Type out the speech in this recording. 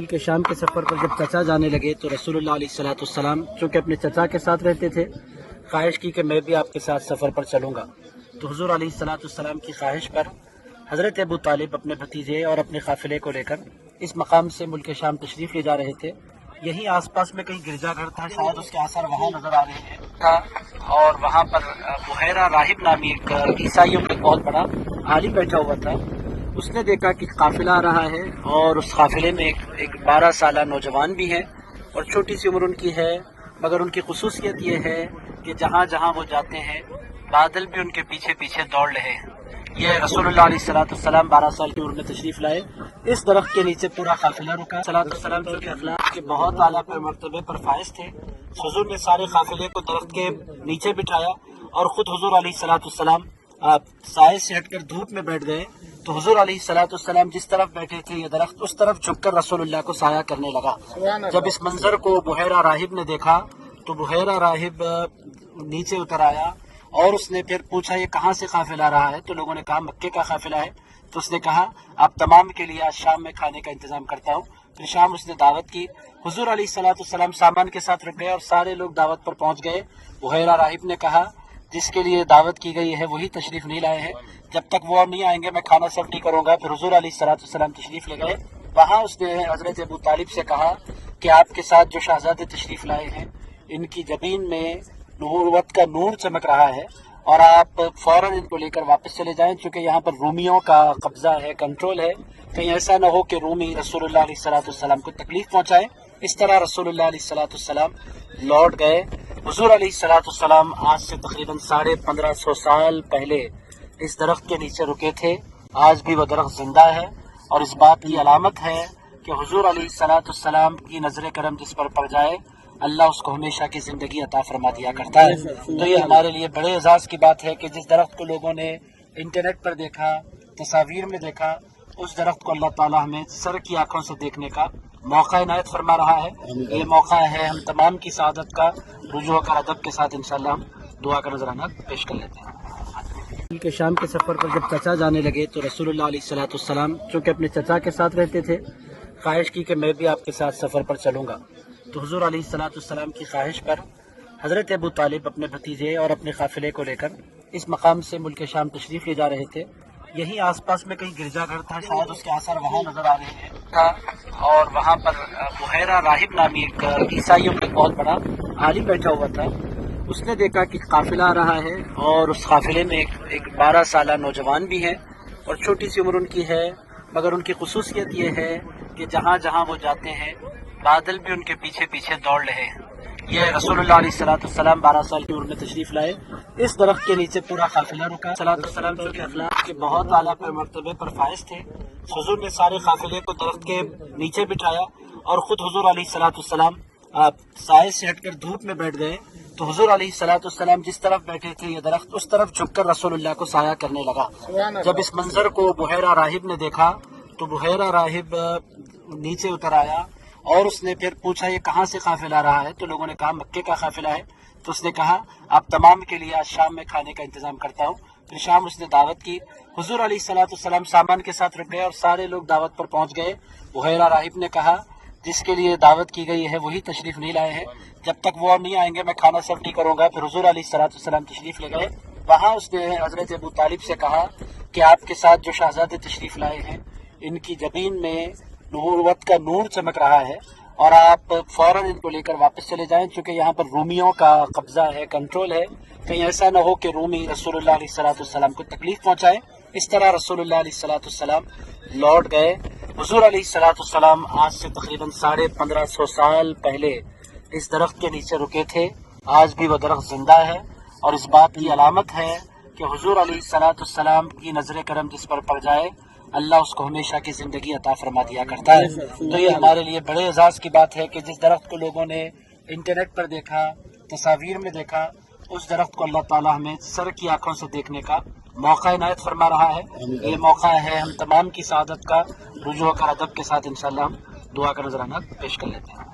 के शाम के सफ़र पर जब चचा जाने लगे तो रसूलुल्लाह अलैहिस्सलाम चूँकि अपने चचा के साथ रहते थे, ख्वाहिश की कि मैं भी आपके साथ सफ़र पर चलूँगा। तो हुज़ूर अलैहिस्सलाम की ख्वाहिश पर हज़रत अबू तालिब अपने भतीजे और अपने काफ़िले को लेकर इस मकाम से मुल्क शाम तशरीफ़ ले जा रहे थे। यहीं आसपास में कहीं गिरजाघर था, शायद उसके आसार वहाँ नज़र आ रहे हैं और वहाँ पर बुहैरा राहिब नामी एक ईसाइयों में बहुत बड़ा आलिम बैठा हुआ था। उसने देखा कि काफिला आ रहा है और उस काफिले में एक 12 साला नौजवान भी है और छोटी सी उम्र उनकी है, मगर उनकी खुसूसियत ये है कि जहाँ जहाँ वो जाते हैं बादल भी उनके पीछे पीछे दौड़ रहे हैं। ये रसूलुल्लाह अलैहिस्सलाम 12 साल की उम्र में तशरीफ लाए। इस दरख्त के नीचे पूरा काफिला रुका। सलाम जो के अखलाक के बहुत आला पर मर्तबे पर फाइज थे, हुजूर ने सारे काफिले को दरख्त के नीचे बिठाया और खुद हुजूर अलैहिस्सलाम साए से हटकर धूप में बैठ गए। तो हुजूर अलैहिस्सलाम जिस तरफ बैठे थे ये दरख्त उस तरफ झुककर रसूलुल्लाह को साया करने लगा। जब इस मंजर को बुहैरा राहिब ने देखा तो बुहैरा राहिब नीचे उतर आया और उसने फिर पूछा ये कहाँ से काफिला आ रहा है। तो लोगों ने कहा मक्के का काफिला है। तो उसने कहा आप तमाम के लिए आज शाम में खाने का इंतजाम करता हूँ। फिर शाम उसने दावत की। हुजूर अलैहिस्सलाम सामान के साथ रुक गए और सारे लोग दावत पर पहुंच गए। बुहैरा राहिब ने कहा जिसके लिए दावत की गई है वही तशरीफ नहीं लाए हैं, जब तक वो नहीं आएंगे मैं खाना सर्व नहीं करूंगा। फिर हुजूर अलैहिस्सलाम तशरीफ ले गए। वहाँ उसने हजरत अबू तालिब से कहा कि आपके साथ जो शहजादे तशरीफ लाए हैं इनकी जबीन में नबूवत का नूर चमक रहा है और आप फौरन इनको लेकर वापस चले जाएं, क्योंकि यहाँ पर रूमियों का कब्जा है, कंट्रोल है। कहीं ऐसा न हो कि रूमी रसूलुल्लाह अलैहिस्सलाम को तकलीफ पहुंचाए। इस तरह रसूलुल्लाह अलैहिस्सलाम लौट गए। हुजूर अलैहिस्सलाम आज से तकरीबन 1550 साल पहले इस दरख्त के नीचे रुके थे। आज भी वह दरख्त जिंदा है और इस बात की अलामत है कि हुजूर अलैहिस्सलाम की नजर करम जिस पर पड़ जाए अल्लाह उसको हमेशा की जिंदगी अता फरमा दिया करता है। तो ये हमारे लिए बड़े एजाज की बात है कि जिस दरख्त को लोगों ने इंटरनेट पर देखा, तस्वीर में देखा, उस दरख्त को अल्लाह ताला हमें सर की आंखों से देखने का मौका इनायत फरमा रहा है। ये मौका है हम तमाम की सआदत का। रुजू और अदब के साथ इंशाअल्लाह हम दुआ का नजराना पेश कर लेते हैं। के शाम के सफ़र पर जब चचा जाने लगे तो रसूलुल्लाह अलैहिस्सलाम चूँकि अपने चचा के साथ रहते थे, ख्वाहिश की कि मैं भी आपके साथ सफ़र पर चलूँगा। तो हुजूर अलैहिस्सलाम की ख्वाहिश पर हज़रत अबू तालिब अपने भतीजे और अपने काफ़िले को लेकर इस मकाम से मुल्क शाम तशरीफ़ ले जा रहे थे। यहीं आसपास में कहीं गिरजाघर था, शायद उसके आसार वहाँ नज़र आ रहे हैं और वहाँ पर बुहैरा राहिब नामी एक ईसाइयों में बहुत बड़ा आलिम बैठा हुआ था। उसने देखा कि काफिला आ रहा है और उस काफिले में एक 12 साला नौजवान भी है और छोटी सी उम्र उनकी है, मगर उनकी खुसूसियत ये है कि जहाँ जहाँ वो जाते हैं बादल भी उनके पीछे पीछे दौड़ रहे हैं। ये रसूलुल्लाह अलैहिस्सलाम 12 साल की उम्र में तशरीफ लाए। इस दरख्त के नीचे पूरा काफिला रुका। सलाम जो के अखलाक के बहुत आला पर मर्तबे पर फाइज थे, हुजूर ने सारे काफिले को दरख्त के नीचे बिठाया और खुद हुजूर अलैहिस्सलाम साए से हटकर धूप में बैठ गए। तो हुजूर अलैहिस्सलाम जिस तरफ बैठे थे ये दरख्त उस तरफ झुककर रसूलुल्लाह को साया करने लगा। जब इस मंजर को बुहैरा राहिब ने देखा तो बुहैरा राहिब नीचे उतर आया और उसने फिर पूछा ये कहाँ से काफिला आ रहा है। तो लोगों ने कहा मक्के का काफिला है। तो उसने कहा आप तमाम के लिए आज शाम में खाने का इंतजाम करता हूँ। फिर शाम उसने दावत की। हुजूर अलैहिस्सलाम सामान के साथ रुक गए और सारे लोग दावत पर पहुंच गए। बुहैरा राहिब ने कहा जिसके लिए दावत की गई है वही तशरीफ नहीं लाए हैं, जब तक वो नहीं आएंगे मैं खाना सर्व नहीं करूंगा। फिर हुजूर अलैहिस्सलाम तशरीफ ले गए। वहाँ उसने हजरत अबू तालिब से कहा कि आपके साथ जो शहजादे तशरीफ लाए हैं इनकी जबीन में नबूवत का नूर चमक रहा है और आप फौरन इनको लेकर वापस चले जाएं, क्योंकि यहाँ पर रूमियों का कब्जा है, कंट्रोल है। कहीं ऐसा न हो कि रूमी रसूलुल्लाह अलैहिस्सलाम को तकलीफ पहुंचाए। इस तरह रसूलुल्लाह अलैहिस्सलाम लौट गए। हुजूर अलैहिस्सलाम आज से तकरीबन 1550 साल पहले इस दरख्त के नीचे रुके थे। आज भी वह दरख्त जिंदा है और इस बात की अलामत है कि हुजूर अलैहिस्सलाम की नजर करम जिस पर पड़ जाए अल्लाह उसको हमेशा की जिंदगी अता फरमा दिया करता है। तो ये हमारे लिए बड़े एजाज की बात है कि जिस दरख्त को लोगों ने इंटरनेट पर देखा, तस्वीर में देखा, उस दरख्त को अल्लाह ताला हमें सर की आंखों से देखने का मौका इनायत फरमा रहा है। ये मौका है हम तमाम की सआदत का। रुजू और अदब के साथ इंशाअल्लाह हम दुआ का नजराना पेश कर लेते हैं।